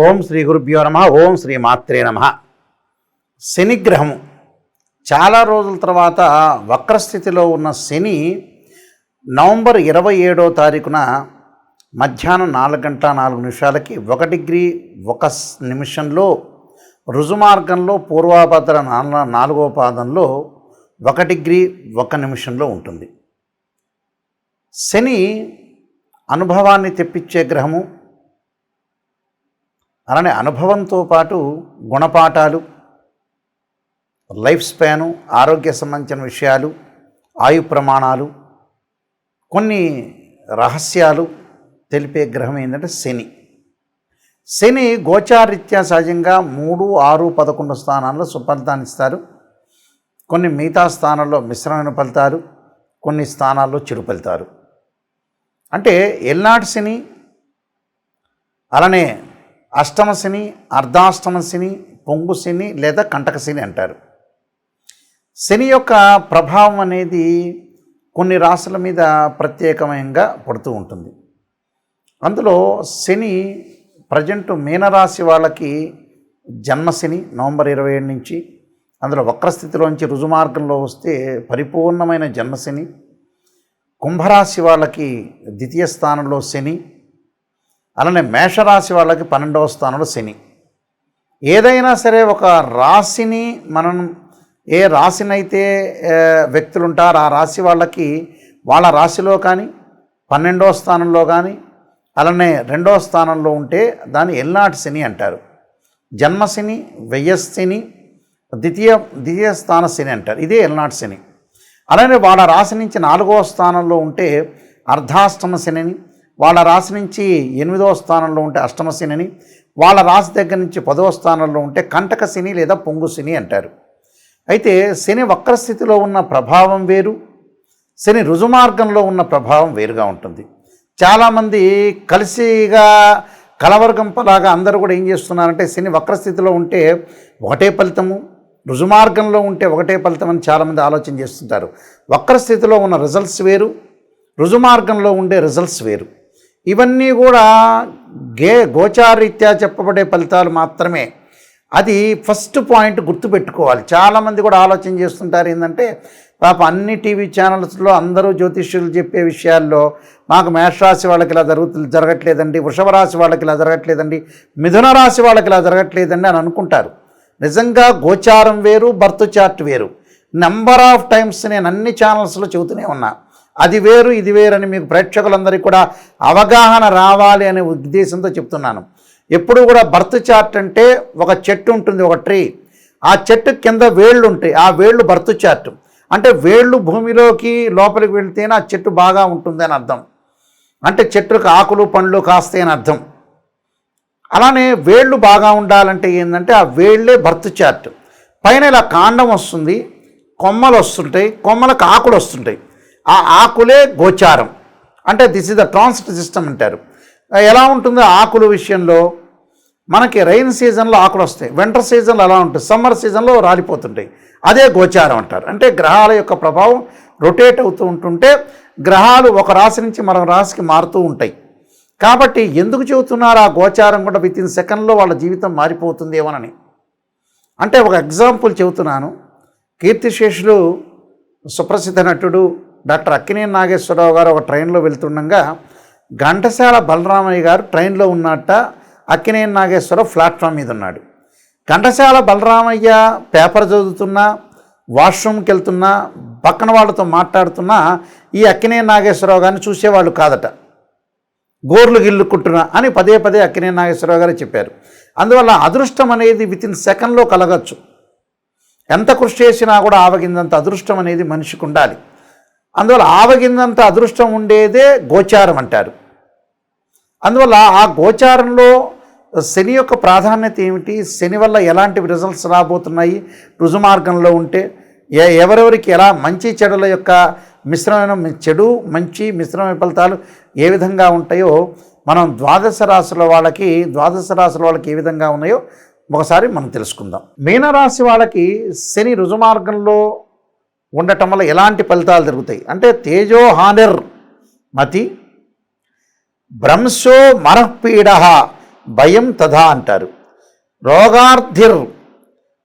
ఓం శ్రీ గురుభ్యో నమః. ఓం శ్రీ మాత్రే నమః. శనిగ్రహము చాలా రోజుల తర్వాత వక్రస్థితిలో ఉన్న శని నవంబర్ 27వ తారీఖున మధ్యాహ్నం 4:04 1 డిగ్రీ 1 నిమిషంలో రుజుమార్గంలో పూర్వాభద్ర 4వ పాదంలో 1 డిగ్రీ 1 నిమిషంలో ఉంటుంది. శని అనుభవాన్ని తెప్పించే గ్రహము. అలానే అనుభవంతో పాటు గుణపాఠాలు, లైఫ్ స్పాను, ఆరోగ్య సంబంధించిన విషయాలు, ఆయు ప్రమాణాలు, కొన్ని రహస్యాలు తెలిపే గ్రహం ఏంటంటే శని. శని గోచారీత్యా సహజంగా 3, 6, 11 స్థానాల్లో సుఫలితాన్ని ఇస్తారు. కొన్ని మిగతా స్థానాల్లో మిశ్రమైన ఫలితాలు, కొన్ని స్థానాల్లో చెడు ఫలితాలు. అంటే ఎల్నాటి శని, అలానే అష్టమ శని, అర్ధాష్టమ శని, పొంగు శని లేదా కంటక శని అంటారు. శని యొక్క ప్రభావం అనేది కొన్ని రాశుల మీద ప్రత్యేకంగా పడుతూ ఉంటుంది. అందులో శని ప్రజెంట్ మీనరాశి వాళ్ళకి జన్మశని నవంబర్ 27 నుంచి, అందులో వక్రస్థితిలోంచి రుజుమార్గంలో వస్తే పరిపూర్ణమైన జన్మశని. కుంభరాశి వాళ్ళకి ద్వితీయ స్థానంలో శని, అలానే మేషరాశి వాళ్ళకి 12వ స్థానంలో శని. ఏదైనా సరే ఒక రాశిని మనం ఏ రాశినైతే వ్యక్తులు ఉంటారో ఆ రాశి వాళ్ళకి వాళ్ళ రాశిలో కానీ 12వ స్థానంలో కానీ అలానే 2వ స్థానంలో ఉంటే దాన్ని ఎల్నాటి శని అంటారు. జన్మశని, వ్యయశని, ద్వితీయ స్థాన శని అంటారు. ఇదే ఎల్నాటి శని. అలానే వాళ్ళ రాశి నుంచి 4వ స్థానంలో ఉంటే అర్ధాష్టమ శనిని, వాళ్ళ రాశి నుంచి 8వ స్థానంలో ఉంటే అష్టమ శనిని, వాళ్ళ రాశి దగ్గర నుంచి 10వ స్థానంలో ఉంటే కంటక శని లేదా పొంగు శని అంటారు. అయితే శని వక్రస్థితిలో ఉన్న ప్రభావం వేరు, శని రుజుమార్గంలో ఉన్న ప్రభావం వేరుగా ఉంటుంది. చాలామంది కలిసిగా కలవర్గంపలాగా అందరూ కూడా ఏం చేస్తున్నారంటే శని వక్రస్థితిలో ఉంటే ఒకటే ఫలితము, రుజుమార్గంలో ఉంటే ఒకటే ఫలితం అని చాలామంది ఆలోచన చేస్తుంటారు. వక్రస్థితిలో ఉన్న రిజల్ట్స్ వేరు, రుజుమార్గంలో ఉండే రిజల్ట్స్ వేరు. ఇవన్నీ కూడా గోచారీత్యా చెప్పబడే ఫలితాలు మాత్రమే. అది ఫస్ట్ పాయింట్ గుర్తుపెట్టుకోవాలి. చాలామంది కూడా ఆలోచన చేస్తుంటారు ఏంటంటే పాప అన్ని టీవీ ఛానల్స్లో అందరూ జ్యోతిష్యులు చెప్పే విషయాల్లో మాకు మేషరాశి వాళ్ళకి ఇలా జరగట్లేదండి, వృషభ రాశి వాళ్ళకి ఇలా జరగట్లేదండి, మిథున రాశి వాళ్ళకి ఇలా జరగట్లేదండి అని అనుకుంటారు. నిజంగా గోచారం వేరు, బర్త్ చార్ట్ వేరు. నెంబర్ ఆఫ్ టైమ్స్ నేను అన్ని ఛానల్స్లో చెబుతూనే ఉన్నా. అది వేరు, ఇది వేరు అని మీకు ప్రేక్షకులందరికీ కూడా అవగాహన రావాలి అనే ఉద్దేశంతో చెప్తున్నాను. ఎప్పుడు కూడా బర్త్ చార్ట్ అంటే ఒక చెట్టు ఉంటుంది, ఒక ట్రీ. ఆ చెట్టు కింద వేళ్ళు ఉంటాయి, ఆ వేళ్ళు బర్త్ చార్ట్. అంటే వేళ్ళు భూమిలోకి లోపలికి వెళ్తేనే ఆ చెట్టు బాగా ఉంటుంది అని అర్థం. అంటే చెట్టుకు ఆకులు పండ్లు కాస్తాయి అని అర్థం. అలానే వేళ్ళు బాగా ఉండాలంటే ఏంటంటే ఆ వేళ్ళే బర్త్ చార్ట్. పైన ఇలా కాండం వస్తుంది, కొమ్మలు వస్తుంటాయి, కొమ్మలకు ఆకులు వస్తుంటాయి. ఆ ఆకులే గోచారం. అంటే this is the transit system అంటారు. ఎలా ఉంటుందో ఆకుల విషయంలో మనకి రైన్ సీజన్లో ఆకులు వస్తాయి, వింటర్ సీజన్లో అలా ఉంటుంది, సమ్మర్ సీజన్లో రాలిపోతుంటాయి. అదే గోచారం అంటారు. అంటే గ్రహాల యొక్క ప్రభావం రొటేట్ అవుతూ ఉంటుంటే గ్రహాలు ఒక రాశి నుంచి మరొక రాశికి మారుతూ ఉంటాయి. కాబట్టి ఎందుకు చెబుతున్నారు ఆ గోచారం కూడా వితిన్ సెకండ్లో వాళ్ళ జీవితం మారిపోతుందేమోనని. అంటే ఒక ఎగ్జాంపుల్ చెబుతున్నాను. కీర్తిశేషులు సుప్రసిద్ధ నటుడు డాక్టర్ అక్కినేని నాగేశ్వరరావు గారు ఒక ట్రైన్లో వెళ్తుండగా ఘంటసాల బలరామయ్య గారు ట్రైన్లో ఉన్నట్ట, అక్కినేని నాగేశ్వరరావు ప్లాట్ఫామ్ మీద ఉన్నాడు. ఘంటసాల బలరామయ్య పేపర్ చదువుతున్నా, వాష్రూమ్కి వెళ్తున్నా, పక్కన వాళ్ళతో మాట్లాడుతున్నా ఈ అక్కినేని నాగేశ్వరరావు గారిని చూసేవాళ్ళు కాదట. గోర్లు గిల్లుకుంటున్నా అని పదే పదే అక్కినేని నాగేశ్వరరావు గారు చెప్పారు. అందువల్ల అదృష్టం అనేది వితిన్ సెకండ్లో కలగచ్చు. ఎంత కృషి చేసినా కూడా ఆవగిందంత అదృష్టం అనేది మనిషికి ఉండాలి. అందువల్ల ఆవగిందంత అదృష్టం ఉండేదే గోచారం అంటారు. అందువల్ల ఆ గోచారంలో శని యొక్క ప్రాధాన్యత ఏమిటి, శని వల్ల ఎలాంటి రిజల్ట్స్ రాబోతున్నాయి, రుజుమార్గంలో ఉంటే ఎవరెవరికి ఎలా మంచి చెడుల యొక్క మిశ్రమైన చెడు మంచి మిశ్రమైన ఫలితాలు ఏ విధంగా ఉంటాయో మనం ద్వాదశ రాశుల వాళ్ళకి ఏ విధంగా ఉన్నాయో ఒకసారి మనం తెలుసుకుందాం. మీనరాశి వాళ్ళకి శని రుజుమార్గంలో ఉండటం వల్ల ఎలాంటి ఫలితాలు జరుగుతాయి అంటే తేజో హానిర్ మతి భ్రంశో మరఃపీడ భయం తథా అంటారు. రోగార్థిర్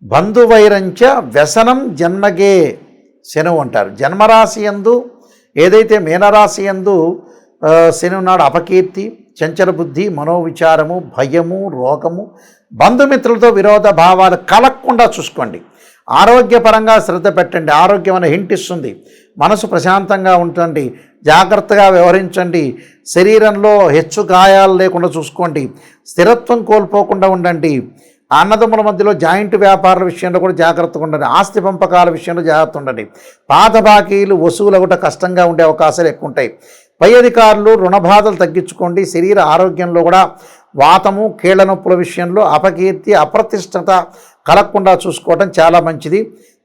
బంధువైరంచ వ్యసనం జన్మగే శనువు అంటారు. జన్మరాశి యందు ఏదైతే మీనరాశి యందు శని ఉన్నాడు, అపకీర్తి, చంచల బుద్ధి, మనోవిచారము, భయము, రోగము, బంధుమిత్రులతో విరోధ భావాలు కలగకుండా చూసుకోండి. ఆరోగ్యపరంగా శ్రద్ధ పెట్టండి. ఆరోగ్యం అనే హింట్ ఇస్తుంది. మనసు ప్రశాంతంగా ఉంటుంది. జాగ్రత్తగా వ్యవహరించండి. శరీరంలో హెచ్చు గాయాలు లేకుండా చూసుకోండి. స్థిరత్వం కోల్పోకుండా ఉండండి. అన్నదమ్ముల మధ్యలో జాయింట్ వ్యాపారాల విషయంలో కూడా జాగ్రత్తగా ఉండండి. ఆస్తి పంపకాల విషయంలో జాగ్రత్త ఉండండి. పాత బాకీలు వసూలు ఒకటి కష్టంగా ఉండే అవకాశాలు ఎక్కువ ఉంటాయి. పై అధికారులు రుణబాధలు తగ్గించుకోండి. శరీర ఆరోగ్యంలో కూడా వాతము, కీళ్ల నొప్పుల విషయంలో అపకీర్తి, అప్రతిష్టత కలగకుండా చూసుకోవడం చాలా మంచిది.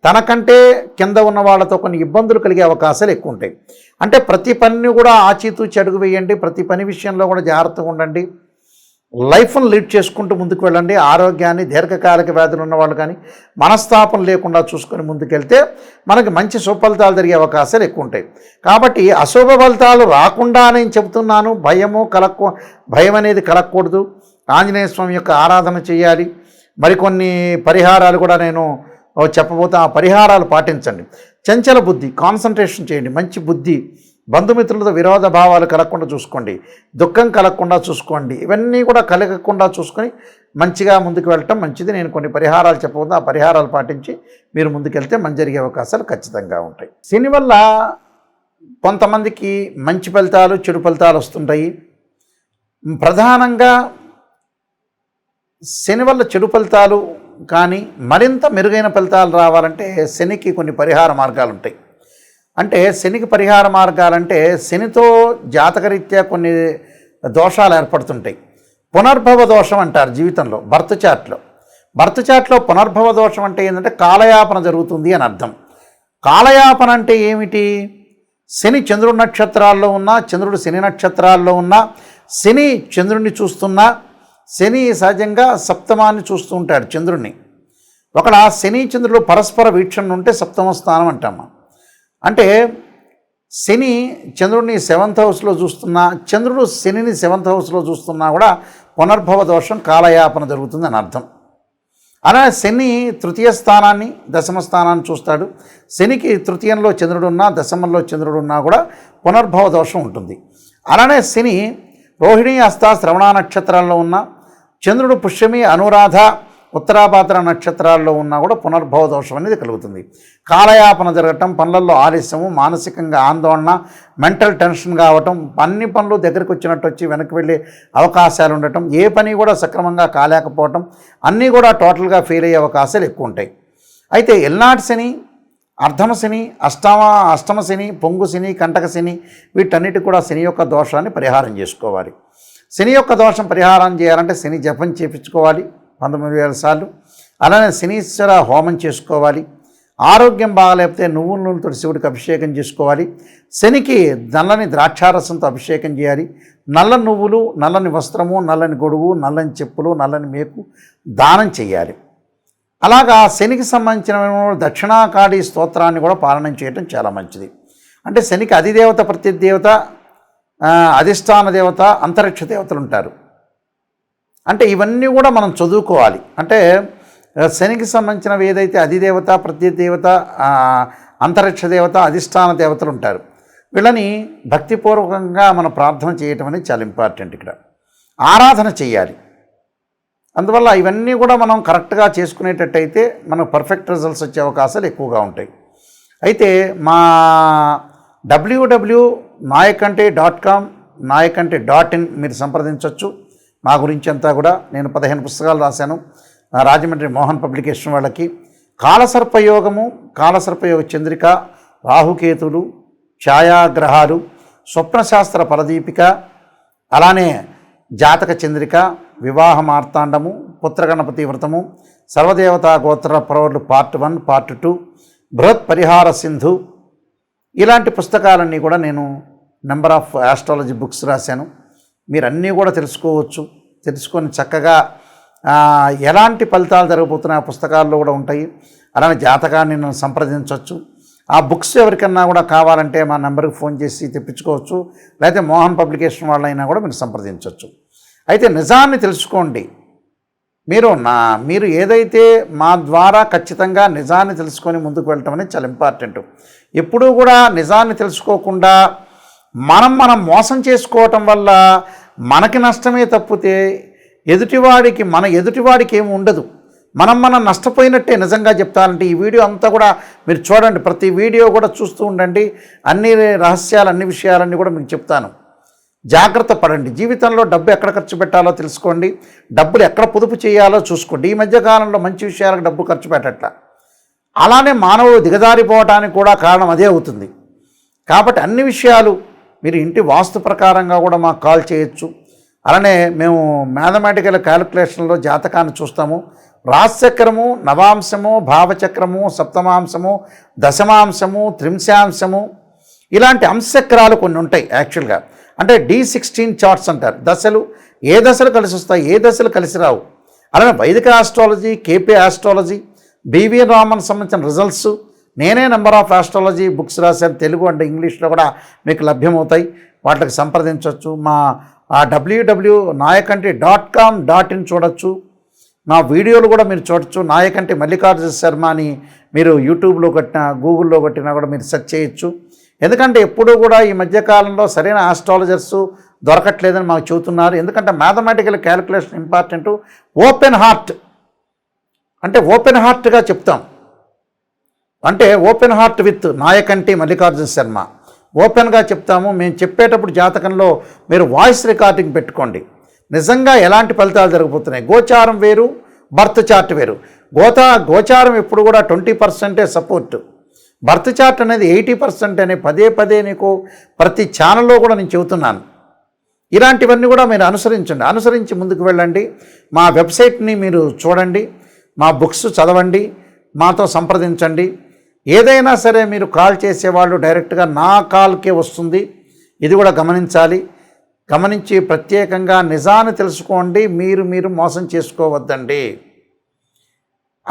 తనకంటే కింద ఉన్న వాళ్ళతో కొన్ని ఇబ్బందులు కలిగే అవకాశాలు ఎక్కువ ఉంటాయి. అంటే ప్రతి పనిని కూడా ఆచితూచి అడుగు వేయండి. ప్రతి పని విషయంలో కూడా జాగ్రత్తగా ఉండండి. లైఫ్ను లీడ్ చేసుకుంటూ ముందుకు వెళ్ళండి. ఆరోగ్యాన్ని, దీర్ఘకాలిక వ్యాధులు ఉన్నవాళ్ళు కానీ మనస్తాపం లేకుండా చూసుకొని ముందుకెళ్తే మనకి మంచి సుఫలితాలు జరిగే అవకాశాలు ఎక్కువ ఉంటాయి. కాబట్టి అశుభ ఫలితాలు రాకుండా నేను చెబుతున్నాను. భయం అనేది కలగకూడదు. ఆంజనేయ స్వామి యొక్క ఆరాధన చేయాలి. మరికొన్ని పరిహారాలు కూడా నేను చెప్పబోతే ఆ పరిహారాలు పాటించండి. చంచల బుద్ధి, కాన్సన్ట్రేషన్ చేయండి. మంచి బుద్ధి, బంధుమిత్రులతో విరోధ భావాలు కలగకుండా చూసుకోండి. దుఃఖం కలగకుండా చూసుకోండి. ఇవన్నీ కూడా కలగకుండా చూసుకొని మంచిగా ముందుకు వెళ్ళటం మంచిది. నేను కొన్ని పరిహారాలు చెప్పబోతే ఆ పరిహారాలు పాటించి మీరు ముందుకెళ్తే మంచి జరిగే అవకాశాలు ఖచ్చితంగా ఉంటాయి. శని వల్ల కొంతమందికి మంచి ఫలితాలు, చెడు ఫలితాలు వస్తుంటాయి. ప్రధానంగా శని వల్ల చెడు ఫలితాలు కానీ మరింత మెరుగైన ఫలితాలు రావాలంటే శనికి కొన్ని పరిహార మార్గాలు ఉంటాయి. అంటే శనికి పరిహార మార్గాలంటే శనితో జాతకరీత్యా కొన్ని దోషాలు ఏర్పడుతుంటాయి. పునర్భవ దోషం అంటారు జీవితంలో. బర్త్ చార్ట్లో పునర్భవ దోషం అంటే ఏంటంటే కాలయాపన జరుగుతుంది అని అర్థం. కాలయాపన అంటే ఏమిటి? శని చంద్రుడి నక్షత్రాల్లో ఉన్నా, చంద్రుడు శని నక్షత్రాల్లో ఉన్నా, శని చంద్రుడిని చూస్తున్నా, శని సహజంగా సప్తమాన్ని చూస్తూ ఉంటాడు చంద్రుడిని. ఒకడ శని చంద్రుడు పరస్పర వీక్షణ ఉంటే సప్తమ స్థానం అంటాము. అంటే శని చంద్రుడిని 7th హౌస్లో చూస్తున్నా, చంద్రుడు శనిని 7th హౌస్లో చూస్తున్నా కూడా పునర్భవ దోషం, కాలయాపన జరుగుతుందని అర్థం. అలానే శని తృతీయ స్థానాన్ని, దశమ స్థానాన్ని చూస్తాడు. శనికి తృతీయంలో చంద్రుడు ఉన్నా, దశమంలో చంద్రుడు ఉన్నా కూడా పునర్భవ దోషం ఉంటుంది. అలానే శని రోహిణి, హస్త, శ్రవణ నక్షత్రాల్లో ఉన్న, చంద్రుడు పుష్యమి, అనురాధ, ఉత్తరాభాద్ర నక్షత్రాల్లో ఉన్నా కూడా పునర్భవ దోషం అనేది కలుగుతుంది. కాలయాపన జరగటం, పనులలో ఆలస్యము, మానసికంగా ఆందోళన, మెంటల్ టెన్షన్ కావటం, అన్ని పనులు దగ్గరికి వచ్చినట్టు వచ్చి వెనక్కి వెళ్ళే అవకాశాలు ఉండటం, ఏ పని కూడా సక్రమంగా కాలేకపోవటం, అన్నీ కూడా టోటల్గా ఫెయిల్ అయ్యే అవకాశాలు ఎక్కువ ఉంటాయి. అయితే ఎల్నాటి శని, అర్ధమ శని, అష్టమ శని, పొంగు శని, కంటక శని, వీటన్నిటి కూడా శని యొక్క దోషాన్ని పరిహారం చేసుకోవాలి. శని యొక్క దోషం పరిహారం చేయాలంటే శని జపం చేయించుకోవాలి 19,000 సార్లు. అలానే శనీశ్వర హోమం చేసుకోవాలి. ఆరోగ్యం బాగాలేకపోతే నువ్వుల నూనెతో శివుడికి అభిషేకం చేసుకోవాలి. శనికి నల్లని ద్రాక్షారసంతో అభిషేకం చేయాలి. నల్ల నువ్వులు, నల్లని వస్త్రము, నల్లని గొడుగు, నల్లని చెప్పులు, నల్లని మేకు దానం చేయాలి. అలాగా శనికి సంబంధించిన దక్షిణాకాళి స్తోత్రాన్ని కూడా పాలన చేయడం చాలా మంచిది. అంటే శనికి అధిదేవత, ప్రతిదేవత, అధిష్టాన దేవత, అంతరిక్ష దేవతలు ఉంటారు. అంటే ఇవన్నీ కూడా మనం చదువుకోవాలి. అంటే శనికి సంబంధించినవి ఏదైతే అధిదేవత, ప్రతిదేవత, అంతరిక్ష దేవత, అధిష్టాన దేవతలు ఉంటారు. వీళ్ళని భక్తిపూర్వకంగా మనం ప్రార్థన చేయటం అనేది చాలా ఇంపార్టెంట్. ఇక్కడ ఆరాధన చేయాలి. అందువల్ల ఇవన్నీ కూడా మనం కరెక్ట్గా చేసుకునేటట్టయితే మనకు పర్ఫెక్ట్ రిజల్ట్స్ వచ్చే అవకాశాలు ఎక్కువగా ఉంటాయి. అయితే మా www.nayakanti.com, nayakanti.in మీరు సంప్రదించవచ్చు. మా గురించి అంతా కూడా నేను 15 పుస్తకాలు రాశాను రాజమండ్రి మోహన్ పబ్లికేషన్ వాళ్ళకి. కాలసర్పయోగము, కాలసర్పయోగ చంద్రిక, రాహుకేతులు, ఛాయాగ్రహాలు, స్వప్నశాస్త్ర పరదీపిక, అలానే జాతక చంద్రిక, వివాహ మార్తాండము, పుత్రగణపతి వ్రతము, సర్వదేవతా గోత్ర ప్రవర్లు పార్ట్ 1, పార్ట్ 2, బృహత్ పరిహార సింధు, ఇలాంటి పుస్తకాలన్నీ కూడా నేను నెంబర్ ఆఫ్ ఆస్ట్రాలజీ బుక్స్ రాశాను. మీరు అన్నీ కూడా తెలుసుకొని చక్కగా ఎలాంటి ఫలితాలు జరగబోతున్నాయి ఆ పుస్తకాల్లో కూడా ఉంటాయి. అలానే జాతకాన్ని నన్ను సంప్రదించవచ్చు. ఆ బుక్స్ ఎవరికన్నా కూడా కావాలంటే మా నెంబర్కి ఫోన్ చేసి తెప్పించుకోవచ్చు. లేకపోతే మోహన్ పబ్లికేషన్ వాళ్ళైనా కూడా మీరు సంప్రదించవచ్చు. అయితే నిజాన్ని తెలుసుకోండి. మీరు ఏదైతే మా ద్వారా ఖచ్చితంగా నిజాన్ని తెలుసుకొని ముందుకు వెళ్ళటం అనేది చాలా ఇంపార్టెంట్. ఎప్పుడూ కూడా నిజాన్ని తెలుసుకోకుండా మనం మోసం చేసుకోవటం వల్ల మనకి నష్టమే తప్పితే ఎదుటివాడికి ఏమి ఉండదు. మనం నష్టపోయినట్టే. నిజంగా చెప్తానంటే ఈ వీడియో అంతా కూడా మీరు చూడండి, ప్రతి వీడియో కూడా చూస్తూ ఉండండి. అన్ని రహస్యాలు, అన్ని విషయాలన్నీ కూడా మీకు చెప్తాను. జాగ్రత్త పడండి. జీవితంలో డబ్బు ఎక్కడ ఖర్చు పెట్టాలో తెలుసుకోండి, డబ్బులు ఎక్కడ పొదుపు చేయాలో చూసుకోండి. ఈ మధ్యకాలంలో మంచి విషయాలకు డబ్బు ఖర్చు పెట్టట్ల. అలానే మానవుడు దిగజారిపోవడానికి కూడా కారణం అదే అవుతుంది. కాబట్టి అన్ని విషయాలు మీరు ఇంటి వాస్తు ప్రకారంగా కూడా మాకు కాల్ చేయొచ్చు. అలానే మేము మ్యాథమెటికల్ క్యాలిక్యులేషన్లో జాతకాన్ని చూస్తాము. రాశిచక్రము, నవాంశము, భావచక్రము, సప్తమాంశము, దశమాంశము, త్రింశాంశము, ఇలాంటి అంశచక్రాలు కొన్ని ఉంటాయి. యాక్చువల్గా అంటే D16 చార్ట్స్ అంటారు. దశలు, ఏ దశలు కలిసి వస్తాయి, ఏ దశలు కలిసి రావు. అలానే వైదిక astrology, KP astrology, BV Raman సంబంధించిన రిజల్ట్స్, నేనే నెంబర్ ఆఫ్ ఆస్ట్రాలజీ బుక్స్ రాశాను. తెలుగు అండ్ ఇంగ్లీష్లో కూడా మీకు లభ్యమవుతాయి. వాటికి సంప్రదించవచ్చు. మా www.nayakanti.com.in చూడొచ్చు. నా వీడియోలు కూడా మీరు చూడొచ్చు. నాయకంటి మల్లికార్జున శర్మ అని మీరు యూట్యూబ్లో కొట్టినా, గూగుల్లో కొట్టినా కూడా మీరు సెర్చ్ చేయొచ్చు. ఎందుకంటే ఎప్పుడూ కూడా ఈ మధ్యకాలంలో సరైన ఆస్ట్రాలజర్స్ దొరకట్లేదని మాకు చెబుతున్నారు. ఎందుకంటే mathematical calculation important. Open heart అంటే ఓపెన్ హార్ట్గా చెప్తాం. అంటే open heart with Nayakanti Mallikarjuna Sharma ఓపెన్గా చెప్తాము. మేము చెప్పేటప్పుడు జాతకంలో మీరు వాయిస్ రికార్డింగ్ పెట్టుకోండి. నిజంగా ఎలాంటి ఫలితాలు జరగబోతున్నాయి. గోచారం వేరు, బర్త్ చార్ట్ వేరు. గోచారం ఎప్పుడు కూడా 20% సపోర్ట్. బర్త్ చార్ట్ అనేది 80% అని పదే నీకు ప్రతి ఛానల్లో కూడా నేను చెబుతున్నాను. ఇలాంటివన్నీ కూడా మీరు అనుసరించి ముందుకు వెళ్ళండి. మా వెబ్సైట్ని మీరు చూడండి, మా బుక్స్ చదవండి, మాతో సంప్రదించండి. ఏదైనా సరే మీరు కాల్ చేసేవాళ్ళు డైరెక్ట్గా నా కాల్కే వస్తుంది. ఇది కూడా గమనించి ప్రత్యేకంగా నిజాన్ని తెలుసుకోండి. మీరు మోసం చేసుకోవద్దండి.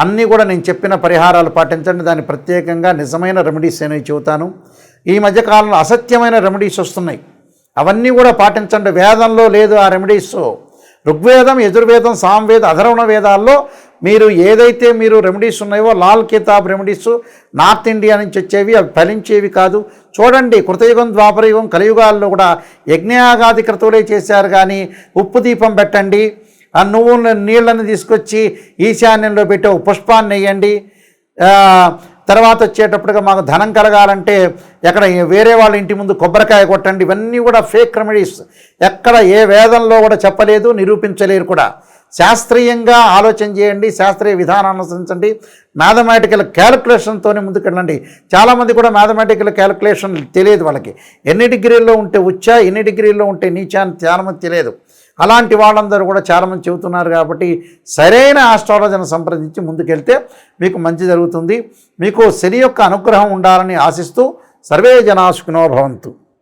అన్నీ కూడా నేను చెప్పిన పరిహారాలు పాటించండి. దాన్ని ప్రత్యేకంగా నిజమైన రెమెడీస్ అనేవి చెబుతాను. ఈ మధ్యకాలంలో అసత్యమైన రెమెడీస్ వస్తున్నాయి, అవన్నీ కూడా పాటించండి. వేదంలో లేదు ఆ రెమెడీస్. ఋగ్వేదం, యజుర్వేదం, సామవేద, అధర్వణ వేదాల్లో ఏదైతే రెమెడీస్ ఉన్నాయో, లాల్ కితాబ్ రెమెడీస్ నార్త్ ఇండియా నుంచి వచ్చేవి, అవి ఫలించేవి కాదు. చూడండి, కృతయుగం, ద్వాపరయుగం, కలియుగాల్లో కూడా యజ్ఞయాగాది క్రతువులే చేశారు. కానీ ఉప్పు దీపం పెట్టండి, ఆ నువ్వుల నీళ్ళని తీసుకొచ్చి ఈశాన్యంలో పెట్టి ఒక పుష్పాన్ని వేయండి, తర్వాత వచ్చేటప్పటిగా మాకు ధనం కలగాలంటే ఎక్కడ వేరే వాళ్ళ ఇంటి ముందు కొబ్బరికాయ కొట్టండి. ఇవన్నీ కూడా ఫేక్ రెమెడీస్. ఎక్కడ ఏ వేదంలో కూడా చెప్పలేదు, నిరూపించలేరు కూడా. శాస్త్రీయంగా ఆలోచన చేయండి, శాస్త్రీయ విధానాన్ని అనుసరించండి, మ్యాథమెటికల్ క్యాలిక్యులేషన్తోనే ముందుకెళ్ళండి. చాలామంది కూడా మ్యాథమెటికల్ క్యాలిక్యులేషన్ తెలియదు. వాళ్ళకి ఎన్ని డిగ్రీల్లో ఉంటే ఉచ్చా, ఎన్ని డిగ్రీల్లో ఉంటే నీచా అని చాలామంది తెలియదు. అలాంటి వాళ్ళందరూ కూడా చాలామంది చెబుతున్నారు. కాబట్టి సరైన ఆస్ట్రాలజీని సంప్రదించి ముందుకెళ్తే మీకు మంచి జరుగుతుంది. మీకు శని యొక్క అనుగ్రహం ఉండాలని ఆశిస్తూ సర్వే జనా సుఖినో భవంతు.